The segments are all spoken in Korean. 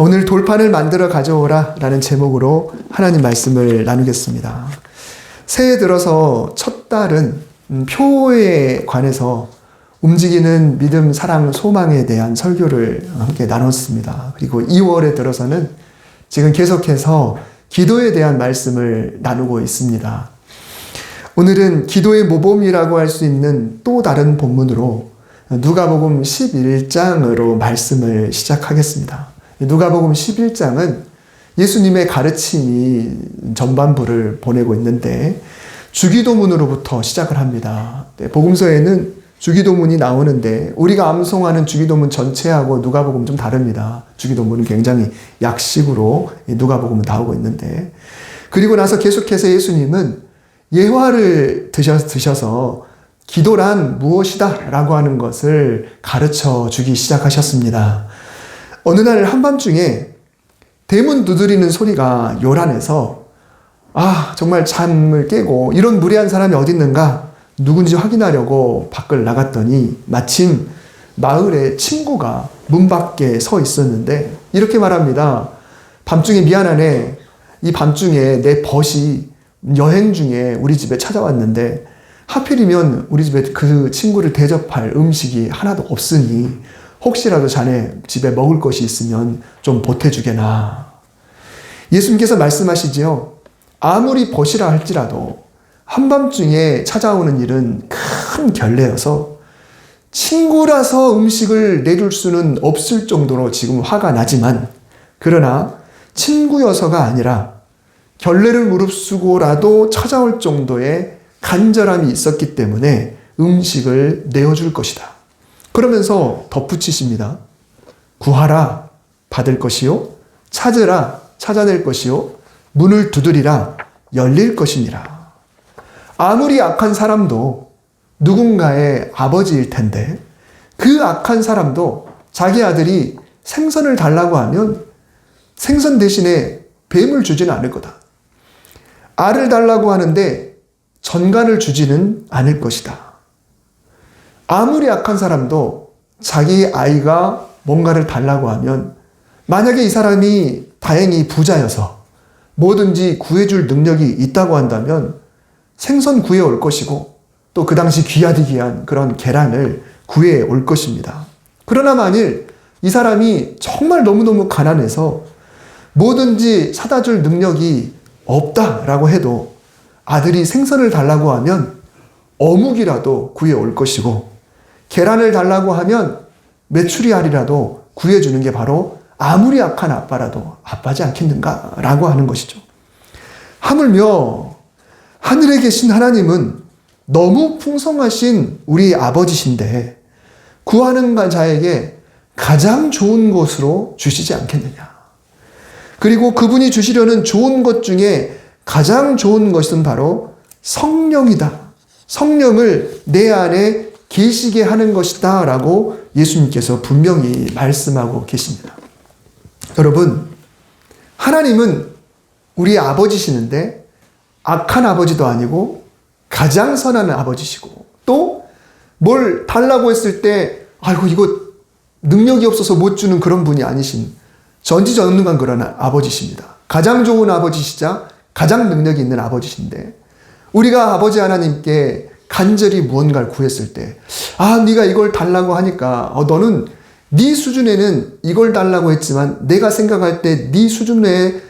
오늘 돌판을 만들어 가져오라 라는 제목으로 하나님 말씀을 나누겠습니다. 새해 들어서 첫 달은 표에 관해서 움직이는 믿음, 사랑, 소망에 대한 설교를 함께 나눴습니다. 그리고 2월에 들어서는 지금 계속해서 기도에 대한 말씀을 나누고 있습니다. 오늘은 기도의 모범이라고 할 수 있는 또 다른 본문으로 누가복음 11장으로 말씀을 시작하겠습니다. 누가복음 11장은 예수님의 가르침이 전반부를 보내고 있는데 주기도문으로부터 시작을 합니다. 복음서에는 주기도문이 나오는데 우리가 암송하는 주기도문 전체하고 누가복음 좀 다릅니다. 주기도문은 굉장히 약식으로 누가복음은 나오고 있는데, 그리고 나서 계속해서 예수님은 예화를 드셔서 기도란 무엇이다 라고 하는 것을 가르쳐 주기 시작하셨습니다. 어느 날 한밤중에 대문 두드리는 소리가 요란해서 정말 잠을 깨고 이런 무례한 사람이 어디 있는가 누군지 확인하려고 밖을 나갔더니 마침 마을에 친구가 문 밖에 서 있었는데 이렇게 말합니다. 밤중에 미안하네. 이 밤중에 내 벗이 여행 중에 우리 집에 찾아왔는데 하필이면 우리 집에 그 친구를 대접할 음식이 하나도 없으니 혹시라도 자네 집에 먹을 것이 있으면 좀 보태주게나. 예수님께서 말씀하시지요. 아무리 벗이라 할지라도 한밤중에 찾아오는 일은 큰 결례여서 친구라서 음식을 내줄 수는 없을 정도로 지금 화가 나지만, 그러나 친구여서가 아니라 결례를 무릅쓰고라도 찾아올 정도의 간절함이 있었기 때문에 음식을 내어줄 것이다. 그러면서 덧붙이십니다. 구하라 받을 것이요, 찾으라 찾아낼 것이요, 문을 두드리라 열릴 것이니라. 아무리 악한 사람도 누군가의 아버지일 텐데 그 악한 사람도 자기 아들이 생선을 달라고 하면 생선 대신에 뱀을 주지는 않을 거다. 알을 달라고 하는데 전갈을 주지는 않을 것이다. 아무리 악한 사람도 자기 아이가 뭔가를 달라고 하면 만약에 이 사람이 다행히 부자여서 뭐든지 구해줄 능력이 있다고 한다면 생선 구해올 것이고 또 그 당시 귀하디 귀한 그런 계란을 구해올 것입니다. 그러나 만일 이 사람이 정말 너무너무 가난해서 뭐든지 사다 줄 능력이 없다라고 해도 아들이 생선을 달라고 하면 어묵이라도 구해올 것이고 계란을 달라고 하면 메추리알이라도 구해주는 게 바로 아무리 악한 아빠라도 아빠지 않겠는가 라고 하는 것이죠. 하물며 하늘에 계신 하나님은 너무 풍성하신 우리 아버지신데 구하는 자에게 가장 좋은 것으로 주시지 않겠느냐. 그리고 그분이 주시려는 좋은 것 중에 가장 좋은 것은 바로 성령이다. 성령을 내 안에 계시게 하는 것이다 라고 예수님께서 분명히 말씀하고 계십니다. 여러분, 하나님은 우리 아버지시는데 악한 아버지도 아니고 가장 선한 아버지시고 또 뭘 달라고 했을 때 이거 능력이 없어서 못 주는 그런 분이 아니신 전지전능한 그런 아버지십니다. 가장 좋은 아버지시자 가장 능력이 있는 아버지신데 우리가 아버지 하나님께 간절히 무언가를 구했을 때 네가 이걸 달라고 하니까 너는 네 수준에는 이걸 달라고 했지만 내가 생각할 때 네 수준에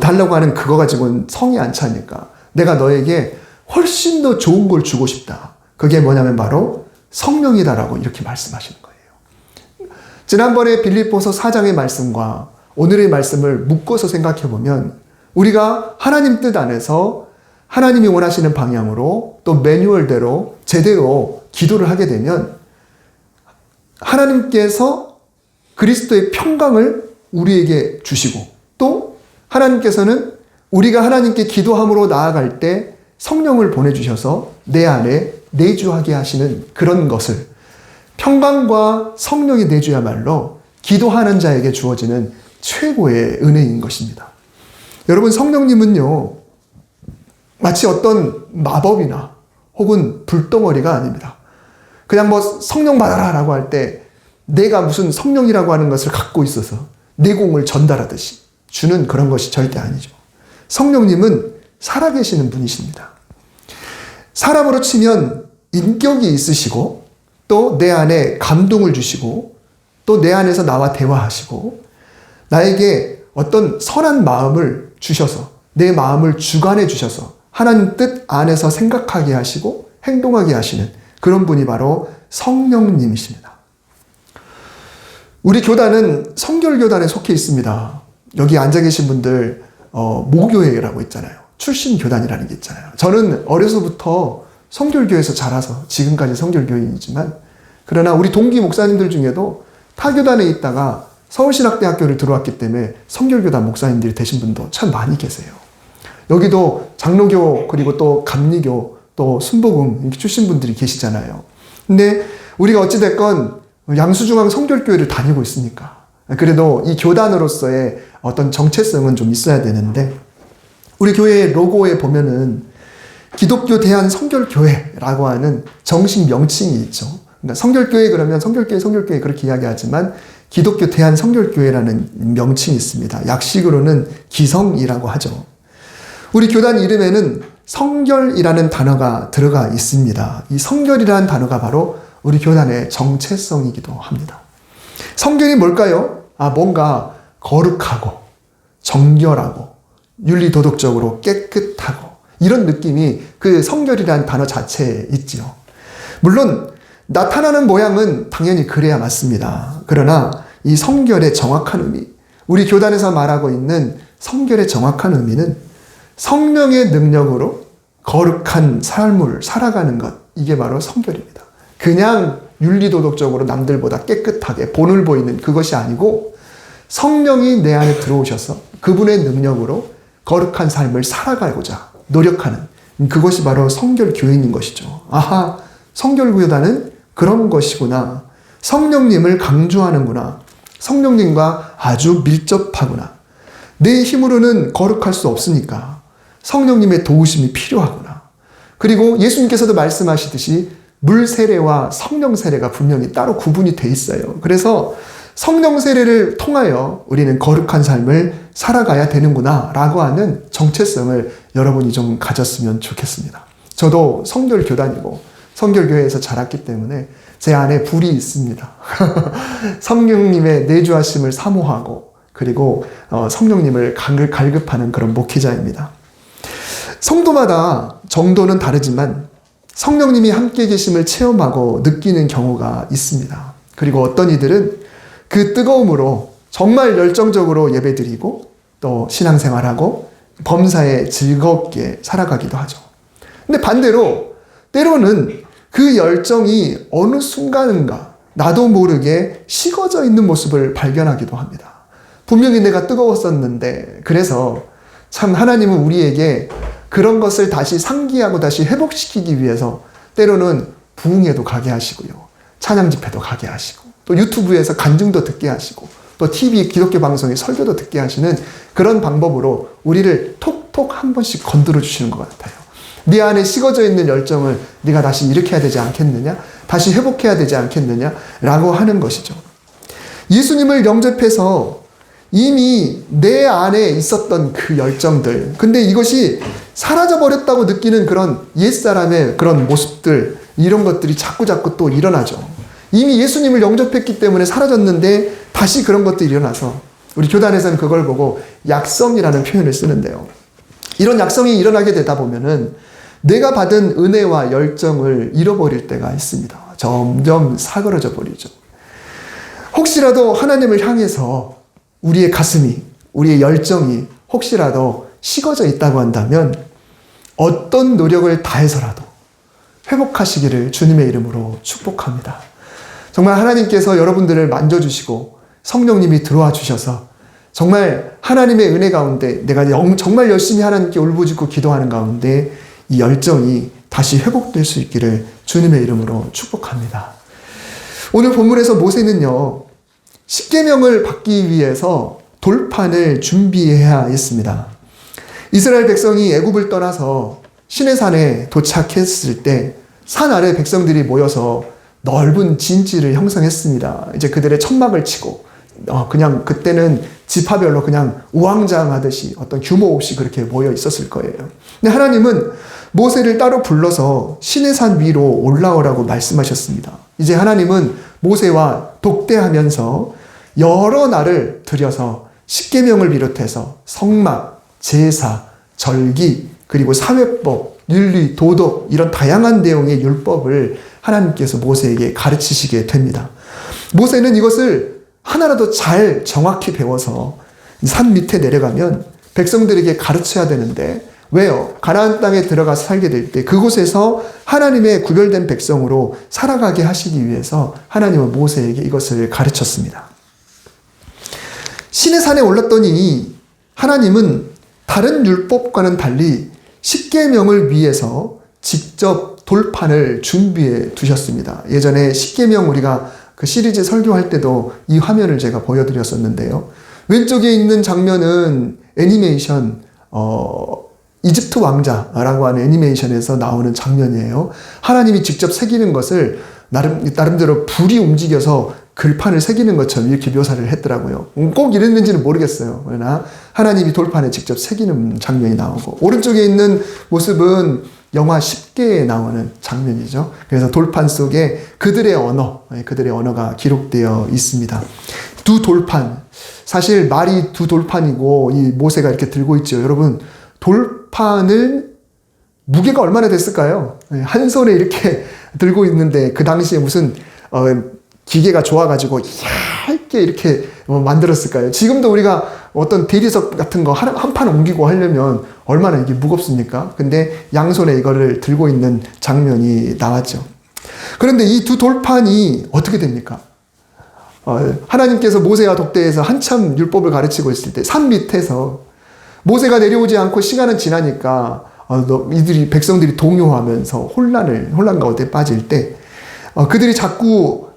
달라고 하는 그거 가지고는 성이 안 차니까 내가 너에게 훨씬 더 좋은 걸 주고 싶다. 그게 뭐냐면 바로 성령이다라고 이렇게 말씀하시는 거예요. 지난번에 빌립보서 4장의 말씀과 오늘의 말씀을 묶어서 생각해 보면 우리가 하나님 뜻 안에서 하나님이 원하시는 방향으로 또 매뉴얼대로 제대로 기도를 하게 되면 하나님께서 그리스도의 평강을 우리에게 주시고 또 하나님께서는 우리가 하나님께 기도함으로 나아갈 때 성령을 보내주셔서 내 안에 내주하게 하시는 그런 것을 평강과 성령이 내주야말로 기도하는 자에게 주어지는 최고의 은혜인 것입니다. 여러분, 성령님은요 마치 어떤 마법이나 혹은 불덩어리가 아닙니다. 그냥 성령 받아라 라고 할 때 내가 무슨 성령이라고 하는 것을 갖고 있어서 내공을 전달하듯이 주는 그런 것이 절대 아니죠. 성령님은 살아계시는 분이십니다. 사람으로 치면 인격이 있으시고 또 내 안에 감동을 주시고 또 내 안에서 나와 대화하시고 나에게 어떤 선한 마음을 주셔서 내 마음을 주관해 주셔서 하나님 뜻 안에서 생각하게 하시고 행동하게 하시는 그런 분이 바로 성령님이십니다. 우리 교단은 성결교단에 속해 있습니다. 여기 앉아 계신 분들 모교회라고 있잖아요. 출신 교단이라는 게 있잖아요. 저는 어려서부터 성결교회에서 자라서 지금까지 성결교인이지만 그러나 우리 동기 목사님들 중에도 타교단에 있다가 서울신학대학교를 들어왔기 때문에 성결교단 목사님들이 되신 분도 참 많이 계세요. 여기도 장로교 그리고 또 감리교 또 순복음 이렇게 출신 분들이 계시잖아요. 근데 우리가 어찌됐건 양수중앙 성결교회를 다니고 있으니까 그래도 이 교단으로서의 어떤 정체성은 좀 있어야 되는데 우리 교회 로고에 보면은 기독교 대한 성결교회라고 하는 정식 명칭이 있죠. 그러니까 성결교회 그러면 성결교회 그렇게 이야기하지만 기독교 대한 성결교회라는 명칭이 있습니다. 약식으로는 기성이라고 하죠. 우리 교단 이름에는 성결이라는 단어가 들어가 있습니다. 이 성결이라는 단어가 바로 우리 교단의 정체성이기도 합니다. 성결이 뭘까요? 뭔가 거룩하고 정결하고 윤리도덕적으로 깨끗하고 이런 느낌이 그 성결이라는 단어 자체에 있지요. 물론 나타나는 모양은 당연히 그래야 맞습니다. 그러나 이 성결의 정확한 의미, 우리 교단에서 말하고 있는 성결의 정확한 의미는 성령의 능력으로 거룩한 삶을 살아가는 것, 이게 바로 성결입니다. 그냥 윤리도덕적으로 남들보다 깨끗하게 본을 보이는 그것이 아니고 성령이 내 안에 들어오셔서 그분의 능력으로 거룩한 삶을 살아가고자 노력하는 그것이 바로 성결교인인 것이죠. 아하, 성결교단은 그런 것이구나. 성령님을 강조하는구나. 성령님과 아주 밀접하구나. 내 힘으로는 거룩할 수 없으니까 성령님의 도우심이 필요하구나. 그리고 예수님께서도 말씀하시듯이 물 세례와 성령 세례가 분명히 따로 구분이 돼 있어요. 그래서 성령 세례를 통하여 우리는 거룩한 삶을 살아가야 되는구나 라고 하는 정체성을 여러분이 좀 가졌으면 좋겠습니다. 저도 성결교단이고 성결교회에서 자랐기 때문에 제 안에 불이 있습니다. 성령님의 내주하심을 사모하고 그리고 성령님을 갈급하는 그런 목회자입니다. 성도마다 정도는 다르지만 성령님이 함께 계심을 체험하고 느끼는 경우가 있습니다. 그리고 어떤 이들은 그 뜨거움으로 정말 열정적으로 예배드리고 또 신앙생활하고 범사에 즐겁게 살아가기도 하죠. 근데 반대로 때로는 그 열정이 어느 순간인가 나도 모르게 식어져 있는 모습을 발견하기도 합니다. 분명히 내가 뜨거웠었는데 그래서 참 하나님은 우리에게 그런 것을 다시 상기하고 다시 회복시키기 위해서 때로는 부흥회도 가게 하시고요. 찬양 집회도 가게 하시고 또 유튜브에서 간증도 듣게 하시고 또 TV 기독교 방송의 설교도 듣게 하시는 그런 방법으로 우리를 톡톡 한 번씩 건드려 주시는 것 같아요. 네 안에 식어져 있는 열정을 네가 다시 일으켜야 되지 않겠느냐? 다시 회복해야 되지 않겠느냐? 라고 하는 것이죠. 예수님을 영접해서 이미 내 안에 있었던 그 열정들, 근데 이것이 사라져버렸다고 느끼는 그런 옛사람의 그런 모습들, 이런 것들이 자꾸자꾸 또 일어나죠. 이미 예수님을 영접했기 때문에 사라졌는데 다시 그런 것들이 일어나서 우리 교단에서는 그걸 보고 약성이라는 표현을 쓰는데요. 이런 약성이 일어나게 되다 보면은 내가 받은 은혜와 열정을 잃어버릴 때가 있습니다. 점점 사그러져 버리죠. 혹시라도 하나님을 향해서 우리의 가슴이, 우리의 열정이 혹시라도 식어져 있다고 한다면 어떤 노력을 다해서라도 회복하시기를 주님의 이름으로 축복합니다. 정말 하나님께서 여러분들을 만져주시고 성령님이 들어와 주셔서 정말 하나님의 은혜 가운데 내가 정말 열심히 하나님께 울부짖고 기도하는 가운데 이 열정이 다시 회복될 수 있기를 주님의 이름으로 축복합니다. 오늘 본문에서 모세는요, 십계명을 받기 위해서 돌판을 준비해야 했습니다. 이스라엘 백성이 애굽을 떠나서 시내산에 도착했을 때 산 아래 백성들이 모여서 넓은 진지를 형성했습니다. 이제 그들의 천막을 치고 그냥 그때는 지파별로 그냥 우왕좌왕하듯이 어떤 규모 없이 그렇게 모여 있었을 거예요. 근데 하나님은 모세를 따로 불러서 시내산 위로 올라오라고 말씀하셨습니다. 이제 하나님은 모세와 독대하면서 여러 날을 들여서 십계명을 비롯해서 성막, 제사, 절기, 그리고 사회법, 윤리, 도덕 이런 다양한 내용의 율법을 하나님께서 모세에게 가르치시게 됩니다. 모세는 이것을 하나라도 잘 정확히 배워서 산 밑에 내려가면 백성들에게 가르쳐야 되는데 왜요? 가나안 땅에 들어가서 살게 될 때 그곳에서 하나님의 구별된 백성으로 살아가게 하시기 위해서 하나님은 모세에게 이것을 가르쳤습니다. 시내산에 올랐더니 하나님은 다른 율법과는 달리 십계명을 위해서 직접 돌판을 준비해 두셨습니다. 예전에 십계명 우리가 그 시리즈 설교할 때도 이 화면을 제가 보여드렸었는데요. 왼쪽에 있는 장면은 애니메이션 이집트 왕자라고 하는 애니메이션에서 나오는 장면이에요. 하나님이 직접 새기는 것을 나름대로 불이 움직여서 글판을 새기는 것처럼 이렇게 묘사를 했더라고요. 꼭 이랬는지는 모르겠어요. 그러나 하나님이 돌판에 직접 새기는 장면이 나오고 오른쪽에 있는 모습은 영화 10개에 나오는 장면이죠. 그래서 돌판 속에 그들의 언어가 기록되어 있습니다. 두 돌판, 사실 말이 두 돌판이고 이 모세가 이렇게 들고 있죠. 여러분, 돌판을 무게가 얼마나 됐을까요? 한 손에 이렇게 들고 있는데 그 당시에 무슨 기계가 좋아가지고 얇게 이렇게 만들었을까요? 지금도 우리가 어떤 대리석 같은 거 한 판 옮기고 하려면 얼마나 이게 무겁습니까? 근데 양손에 이거를 들고 있는 장면이 나왔죠. 그런데 이 두 돌판이 어떻게 됩니까? 하나님께서 모세와 독대에서 한참 율법을 가르치고 있을 때 산 밑에서 모세가 내려오지 않고 시간은 지나니까 백성들이 동요하면서 혼란 가운데 빠질 때 그들이 자꾸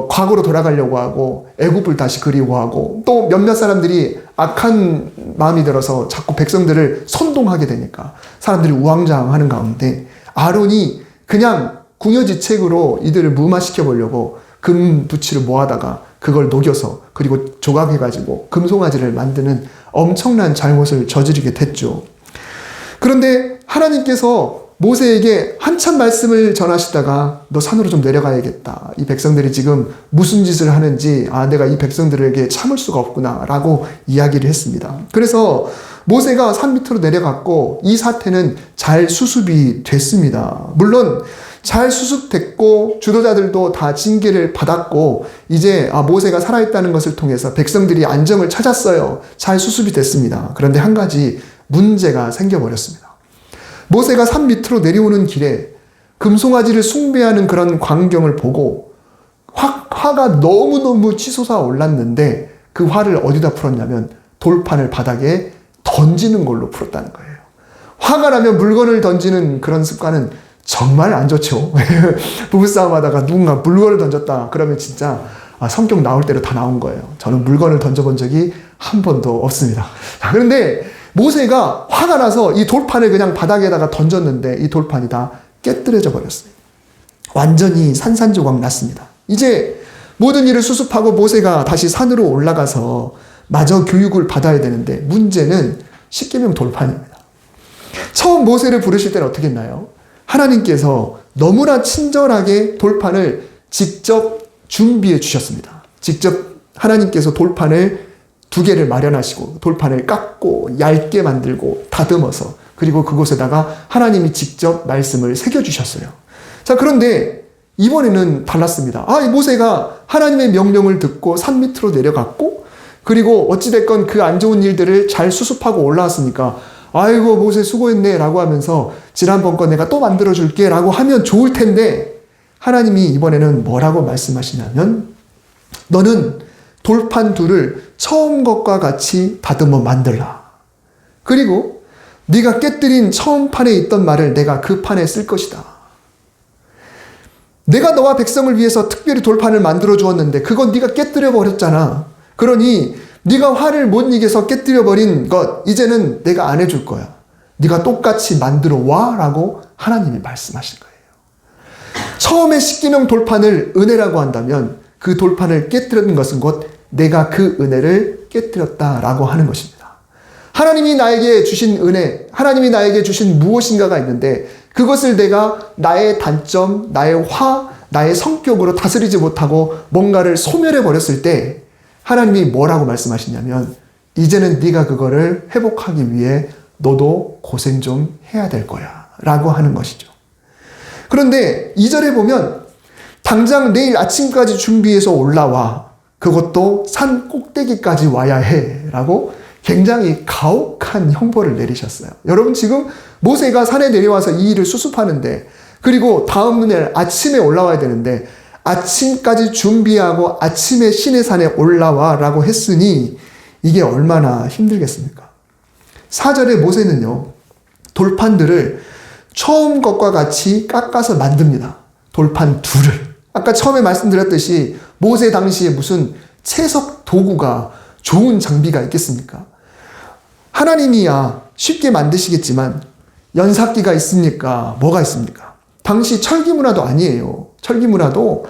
과거로 돌아가려고 하고 애굽을 다시 그리워하고 또 몇몇 사람들이 악한 마음이 들어서 자꾸 백성들을 선동하게 되니까 사람들이 우왕좌왕하는 가운데 아론이 그냥 궁여지책으로 이들을 무마시켜 보려고 금 부치를 모아다가 그걸 녹여서 그리고 조각해가지고 금송아지를 만드는 엄청난 잘못을 저지르게 됐죠. 그런데 하나님께서 모세에게 한참 말씀을 전하시다가 너 산으로 좀 내려가야겠다. 이 백성들이 지금 무슨 짓을 하는지 내가 이 백성들에게 참을 수가 없구나 라고 이야기를 했습니다. 그래서 모세가 산 밑으로 내려갔고 이 사태는 잘 수습이 됐습니다. 물론 잘 수습됐고 주도자들도 다 징계를 받았고 이제 모세가 살아있다는 것을 통해서 백성들이 안정을 찾았어요. 잘 수습이 됐습니다. 그런데 한 가지 문제가 생겨버렸습니다. 모세가 산 밑으로 내려오는 길에 금송아지를 숭배하는 그런 광경을 보고 화가 너무너무 치솟아 올랐는데 그 화를 어디다 풀었냐면 돌판을 바닥에 던지는 걸로 풀었다는 거예요. 화가 나면 물건을 던지는 그런 습관은 정말 안 좋죠. 부부싸움 하다가 누군가 물건을 던졌다 그러면 진짜 성격 나올 대로 다 나온 거예요. 저는 물건을 던져본 적이 한 번도 없습니다. 그런데 모세가 화가 나서 이 돌판을 그냥 바닥에다가 던졌는데 이 돌판이 다 깨뜨려져 버렸어요. 완전히 산산조각 났습니다. 이제 모든 일을 수습하고 모세가 다시 산으로 올라가서 마저 교육을 받아야 되는데 문제는 십계명 돌판입니다. 처음 모세를 부르실 때는 어떻게 했나요? 하나님께서 너무나 친절하게 돌판을 직접 준비해 주셨습니다. 직접 하나님께서 돌판을 2개를 마련하시고 돌판을 깎고 얇게 만들고 다듬어서 그리고 그곳에다가 하나님이 직접 말씀을 새겨주셨어요. 자, 그런데 이번에는 달랐습니다. 이 모세가 하나님의 명령을 듣고 산 밑으로 내려갔고 그리고 어찌됐건 그 안 좋은 일들을 잘 수습하고 올라왔으니까 아이고 모세 수고했네 라고 하면서 지난번 거 내가 또 만들어줄게 라고 하면 좋을 텐데 하나님이 이번에는 뭐라고 말씀하시냐면 너는 돌판 둘을 처음 것과 같이 다듬어 만들라. 그리고 네가 깨뜨린 처음 판에 있던 말을 내가 그 판에 쓸 것이다. 내가 너와 백성을 위해서 특별히 돌판을 만들어 주었는데 그건 네가 깨뜨려 버렸잖아. 그러니 네가 화를 못 이겨서 깨뜨려 버린 것 이제는 내가 안 해줄 거야. 네가 똑같이 만들어 와 라고 하나님이 말씀하신 거예요. 처음에 십계명 돌판을 은혜라고 한다면 그 돌판을 깨뜨린 것은 곧 내가 그 은혜를 깨뜨렸다라고 하는 것입니다. 하나님이 나에게 주신 은혜, 하나님이 나에게 주신 무엇인가가 있는데 그것을 내가 나의 단점, 나의 나의 성격으로 다스리지 못하고 뭔가를 소멸해 버렸을 때 하나님이 뭐라고 말씀하시냐면 이제는 네가 그거를 회복하기 위해 너도 고생 좀 해야 될 거야 라고 하는 것이죠. 그런데 2절에 보면 당장 내일 아침까지 준비해서 올라와. 그것도 산 꼭대기까지 와야 해 라고 굉장히 가혹한 형벌을 내리셨어요. 여러분 지금 모세가 산에 내려와서 이 일을 수습하는데 그리고 다음 날 아침에 올라와야 되는데 아침까지 준비하고 아침에 시내산에 올라와 라고 했으니 이게 얼마나 힘들겠습니까? 4절에 모세는요 돌판들을 처음 것과 같이 깎아서 만듭니다. 돌판 둘을. 아까 처음에 말씀드렸듯이 모세 당시에 무슨 채석 도구가 좋은 장비가 있겠습니까? 하나님이야 쉽게 만드시겠지만 연삭기가 있습니까? 뭐가 있습니까? 당시 철기 문화도 아니에요. 철기 문화도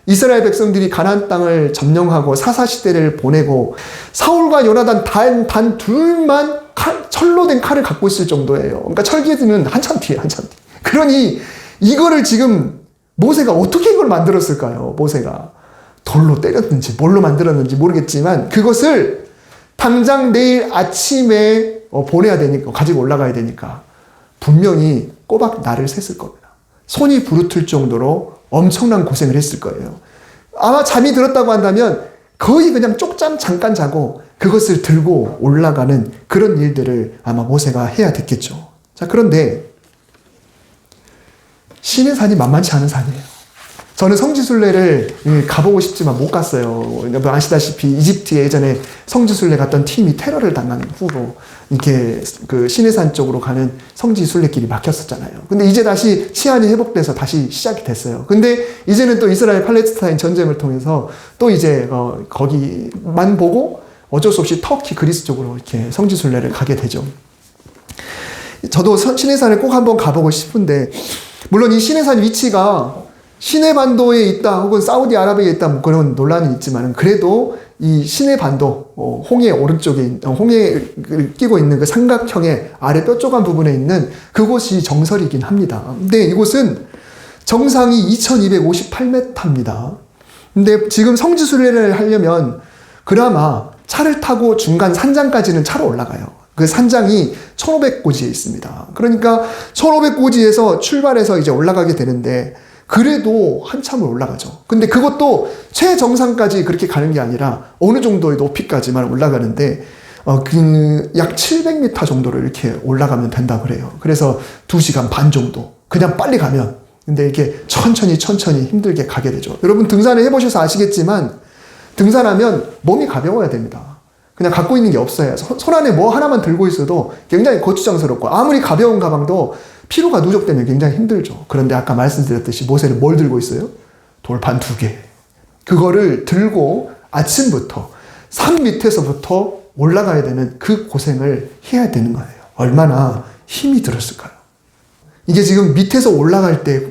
이스라엘 백성들이 가나안 땅을 점령하고 사사시대를 보내고 사울과 요나단 단 둘만 철로 된 칼을 갖고 있을 정도예요. 그러니까 철기는 한참 뒤에. 그러니 이거를 지금 모세가 어떻게 이걸 만들었을까요? 모세가 돌로 때렸는지 뭘로 만들었는지 모르겠지만 그것을 당장 내일 아침에 보내야 되니까 가지고 올라가야 되니까 분명히 꼬박 날을 샜을 겁니다. 손이 부르틀 정도로 엄청난 고생을 했을 거예요. 아마 잠이 들었다고 한다면 거의 그냥 쪽잠 잠깐 자고 그것을 들고 올라가는 그런 일들을 아마 모세가 해야 됐겠죠. 자, 그런데 시내산이 만만치 않은 산이에요. 저는 성지순례를 가보고 싶지만 못 갔어요. 아시다시피 이집트에 예전에 성지순례 갔던 팀이 테러를 당한 후로 이렇게 그 시내산 쪽으로 가는 성지순례길이 막혔었잖아요. 근데 이제 다시 치안이 회복돼서 다시 시작이 됐어요. 근데 이제는 또 이스라엘 팔레스타인 전쟁을 통해서 또 이제 거기만 보고 어쩔 수 없이 터키 그리스 쪽으로 이렇게 성지순례를 가게 되죠. 저도 시내산을 꼭 한번 가보고 싶은데 물론 이 시내산 위치가 시내반도에 있다 혹은 사우디아라비아에 있다 뭐 그런 논란이 있지만 그래도 이 시내반도 홍해 오른쪽에 홍해를 끼고 있는 그 삼각형의 아래 뾰족한 부분에 있는 그곳이 정설이긴 합니다. 근데 이곳은 정상이 2258m입니다. 근데 지금 성지순례를 하려면 그나마 차를 타고 중간 산장까지는 차로 올라가요. 그 산장이 1500고지에 있습니다. 그러니까 1500고지에서 출발해서 이제 올라가게 되는데 그래도 한참을 올라가죠. 근데 그것도 최정상까지 그렇게 가는 게 아니라 어느 정도의 높이까지만 올라가는데 약 700m 정도를 이렇게 올라가면 된다고 그래요. 그래서 2시간 반 정도 그냥 빨리 가면 근데 이렇게 천천히 힘들게 가게 되죠. 여러분 등산을 해보셔서 아시겠지만 등산하면 몸이 가벼워야 됩니다. 그냥 갖고 있는 게 없어요. 손 안에 뭐 하나만 들고 있어도 굉장히 거추장스럽고 아무리 가벼운 가방도 피로가 누적되면 굉장히 힘들죠. 그런데 아까 말씀드렸듯이 모세는 뭘 들고 있어요? 돌판 2개. 그거를 들고 아침부터 산 밑에서부터 올라가야 되는 그 고생을 해야 되는 거예요. 얼마나 힘이 들었을까요? 이게 지금 밑에서 올라갈 때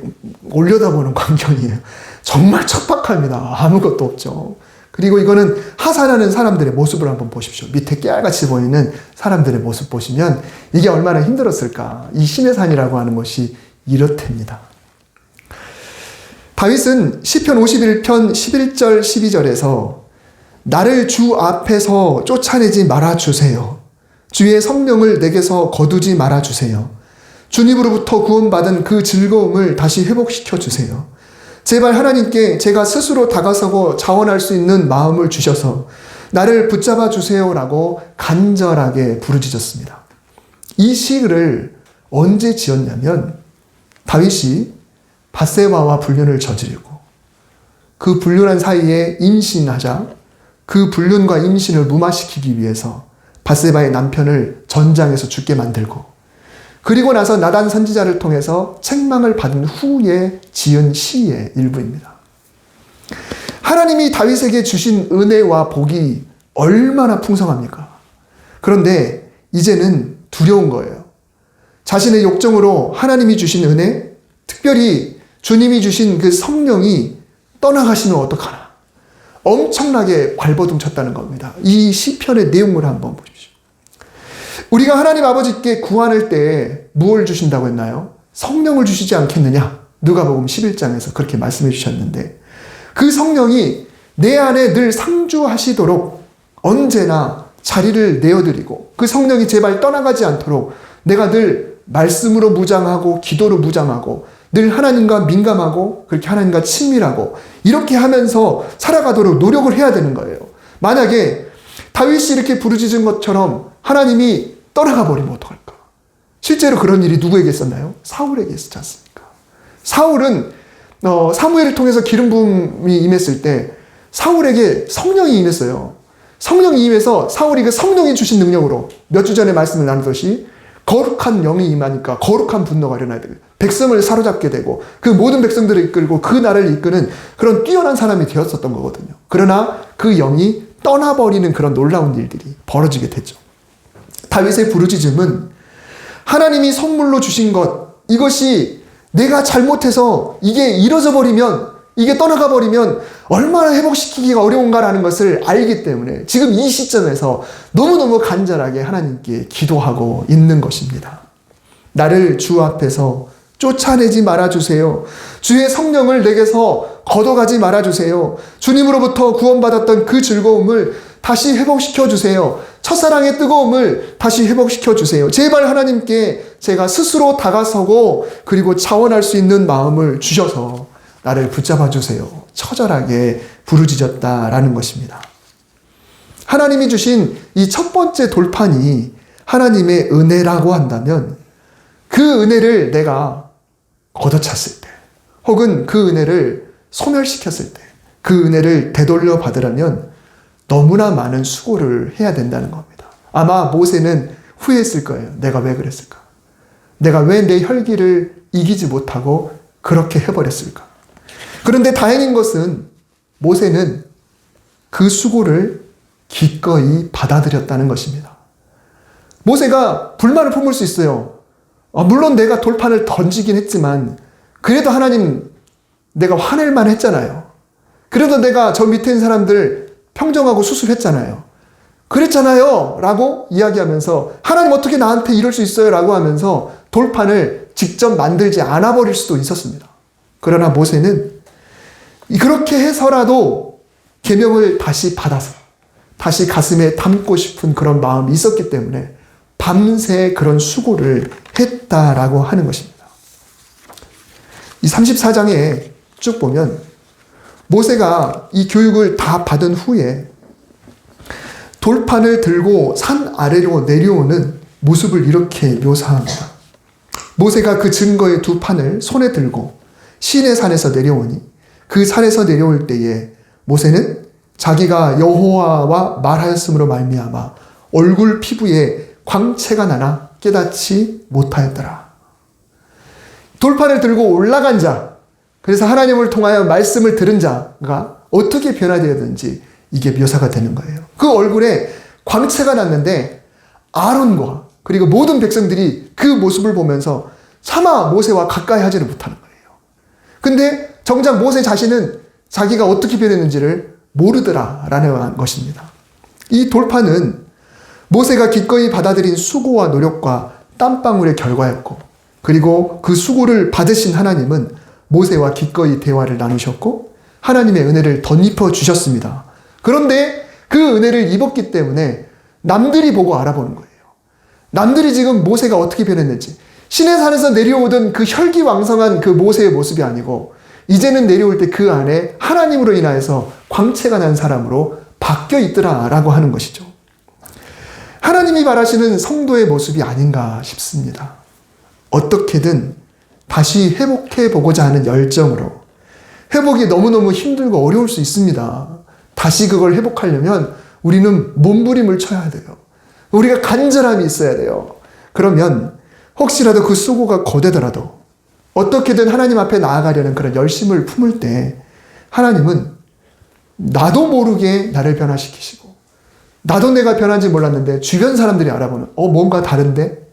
올려다보는 광경이에요. 정말 척박합니다. 아무것도 없죠. 그리고 이거는 하산하는 사람들의 모습을 한번 보십시오. 밑에 깨알같이 보이는 사람들의 모습 보시면 이게 얼마나 힘들었을까. 이 시내산이라고 하는 것이 이렇답니다. 다윗은 시편 51편 11절 12절에서 나를 주 앞에서 쫓아내지 말아주세요. 주의 성령을 내게서 거두지 말아주세요. 주님으로부터 구원받은 그 즐거움을 다시 회복시켜 주세요. 제발 하나님께 제가 스스로 다가서고 자원할 수 있는 마음을 주셔서 나를 붙잡아 주세요라고 간절하게 부르짖었습니다. 이 시를 언제 지었냐면 다윗이 밧세바와 불륜을 저지르고 그 불륜한 사이에 임신하자 그 불륜과 임신을 무마시키기 위해서 밧세바의 남편을 전장에서 죽게 만들고 그리고 나서 나단 선지자를 통해서 책망을 받은 후에 지은 시의 일부입니다. 하나님이 다윗에게 주신 은혜와 복이 얼마나 풍성합니까? 그런데 이제는 두려운 거예요. 자신의 욕정으로 하나님이 주신 은혜, 특별히 주님이 주신 그 성령이 떠나가시면 어떡하나. 엄청나게 발버둥 쳤다는 겁니다. 이 시편의 내용을 한번 보십시오. 우리가 하나님 아버지께 구할 때 무엇을 주신다고 했나요? 성령을 주시지 않겠느냐? 누가복음 11장에서 그렇게 말씀해 주셨는데, 그 성령이 내 안에 늘 상주하시도록 언제나 자리를 내어드리고, 그 성령이 제발 떠나가지 않도록 내가 늘 말씀으로 무장하고 기도로 무장하고 늘 하나님과 민감하고 그렇게 하나님과 친밀하고 이렇게 하면서 살아가도록 노력을 해야 되는 거예요. 만약에 다윗이 이렇게 부르짖은 것처럼 하나님이 떠나가 버리면 어떡할까? 실제로 그런 일이 누구에게 있었나요? 사울에게 있었지 않습니까? 사울은 사무엘을 통해서 기름 부음이 임했을 때 사울에게 성령이 임했어요. 성령이 임해서 사울이 그 성령이 주신 능력으로 몇 주 전에 말씀을 나누듯이 거룩한 영이 임하니까 거룩한 분노가 일어나야 되고 백성을 사로잡게 되고 그 모든 백성들을 이끌고 그 나라를 이끄는 그런 뛰어난 사람이 되었었던 거거든요. 그러나 그 영이 떠나버리는 그런 놀라운 일들이 벌어지게 됐죠. 다윗의 부르짖음은 하나님이 선물로 주신 것, 이것이 내가 잘못해서 이게 이뤄져 버리면, 이게 떠나가 버리면 얼마나 회복시키기가 어려운가라는 것을 알기 때문에 지금 이 시점에서 너무너무 간절하게 하나님께 기도하고 있는 것입니다. 나를 주 앞에서 쫓아내지 말아주세요. 주의 성령을 내게서 걷어가지 말아주세요. 주님으로부터 구원받았던 그 즐거움을 다시 회복시켜주세요. 첫사랑의 뜨거움을 다시 회복시켜주세요. 제발 하나님께 제가 스스로 다가서고 그리고 자원할 수 있는 마음을 주셔서 나를 붙잡아 주세요. 처절하게 부르짖었다라는 것입니다. 하나님이 주신 이 첫 번째 돌판이 하나님의 은혜라고 한다면 그 은혜를 내가 걷어찼을 때 혹은 그 은혜를 소멸시켰을 때 그 은혜를 되돌려 받으려면 너무나 많은 수고를 해야 된다는 겁니다. 아마 모세는 후회했을 거예요. 내가 왜 그랬을까? 내가 왜 내 혈기를 이기지 못하고 그렇게 해버렸을까? 그런데 다행인 것은 모세는 그 수고를 기꺼이 받아들였다는 것입니다. 모세가 불만을 품을 수 있어요. 물론 내가 돌판을 던지긴 했지만 그래도 하나님 내가 화낼만 했잖아요. 그래도 내가 저 밑에 있는 사람들 평정하고 수습했잖아요. 그랬잖아요 라고 이야기하면서 하나님 어떻게 나한테 이럴 수 있어요 라고 하면서 돌판을 직접 만들지 않아 버릴 수도 있었습니다. 그러나 모세는 그렇게 해서라도 계명을 다시 받아서 다시 가슴에 담고 싶은 그런 마음이 있었기 때문에 밤새 그런 수고를 했다라고 하는 것입니다. 이 34장에 쭉 보면 모세가 이 교육을 다 받은 후에 돌판을 들고 산 아래로 내려오는 모습을 이렇게 묘사합니다. 모세가 그 증거의 두 판을 손에 들고 시내 산에서 내려오니 그 산에서 내려올 때에 모세는 자기가 여호와와 말하였으므로 말미암아 얼굴 피부에 광채가 나나 깨닫지 못하였더라. 돌판을 들고 올라간 자, 그래서 하나님을 통하여 말씀을 들은 자가 어떻게 변화되었는지 이게 묘사가 되는 거예요. 그 얼굴에 광채가 났는데 아론과 그리고 모든 백성들이 그 모습을 보면서 차마 모세와 가까이 하지를 못하는 거예요. 근데 정작 모세 자신은 자기가 어떻게 변했는지를 모르더라라는 것입니다. 이 돌판은 모세가 기꺼이 받아들인 수고와 노력과 땀방울의 결과였고, 그리고 그 수고를 받으신 하나님은 모세와 기꺼이 대화를 나누셨고 하나님의 은혜를 덧입혀 주셨습니다. 그런데 그 은혜를 입었기 때문에 남들이 보고 알아보는 거예요. 남들이 지금 모세가 어떻게 변했는지, 시내산에서 내려오던 그 혈기왕성한 그 모세의 모습이 아니고 이제는 내려올 때 그 안에 하나님으로 인하여서 광채가 난 사람으로 바뀌어 있더라라고 하는 것이죠. 하나님이 바라시는 성도의 모습이 아닌가 싶습니다. 어떻게든 다시 회복해 보고자 하는 열정으로. 회복이 너무너무 힘들고 어려울 수 있습니다. 다시 그걸 회복하려면 우리는 몸부림을 쳐야 돼요. 우리가 간절함이 있어야 돼요. 그러면 혹시라도 그 수고가 거대더라도 어떻게든 하나님 앞에 나아가려는 그런 열심을 품을 때 하나님은 나도 모르게 나를 변화시키시고, 나도 내가 변한지 몰랐는데 주변 사람들이 알아보는 뭔가 다른데?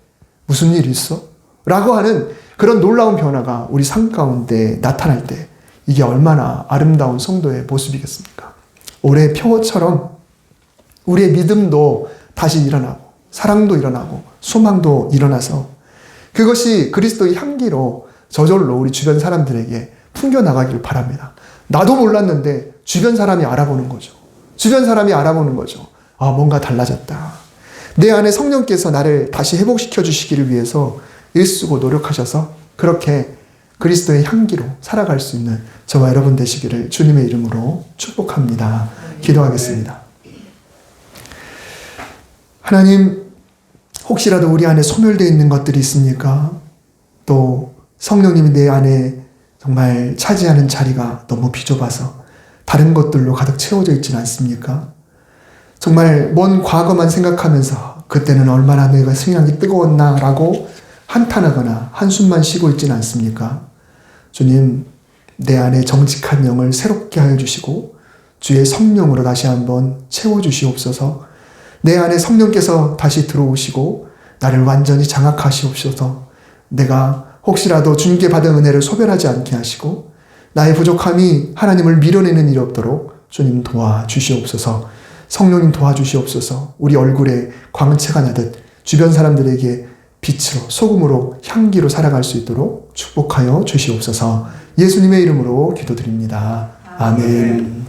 무슨 일이 있어? 라고 하는 그런 놀라운 변화가 우리 삶 가운데 나타날 때 이게 얼마나 아름다운 성도의 모습이겠습니까? 올해 표처럼 우리의 믿음도 다시 일어나고 사랑도 일어나고 소망도 일어나서 그것이 그리스도의 향기로 저절로 우리 주변 사람들에게 풍겨나가기를 바랍니다. 나도 몰랐는데 주변 사람이 알아보는 거죠. 주변 사람이 알아보는 거죠. 아, 뭔가 달라졌다. 내 안에 성령께서 나를 다시 회복시켜 주시기를 위해서 애쓰고 노력하셔서 그렇게 그리스도의 향기로 살아갈 수 있는 저와 여러분 되시기를 주님의 이름으로 축복합니다. 기도하겠습니다. 하나님, 혹시라도 우리 안에 소멸되어 있는 것들이 있습니까? 또 성령님이 내 안에 정말 차지하는 자리가 너무 비좁아서 다른 것들로 가득 채워져 있지는 않습니까? 정말 먼 과거만 생각하면서 그때는 얼마나 내가 신앙이 뜨거웠나 라고 한탄하거나 한숨만 쉬고 있지는 않습니까? 주님, 내 안에 정직한 영을 새롭게 하여 주시고 주의 성령으로 다시 한번 채워주시옵소서. 내 안에 성령께서 다시 들어오시고 나를 완전히 장악하시옵소서. 내가 혹시라도 주님께 받은 은혜를 소멸하지 않게 하시고 나의 부족함이 하나님을 밀어내는 일이 없도록 주님 도와주시옵소서. 성령님 도와주시옵소서. 우리 얼굴에 광채가 나듯 주변 사람들에게 빛으로 소금으로 향기로 살아갈 수 있도록 축복하여 주시옵소서. 예수님의 이름으로 기도드립니다. 아멘.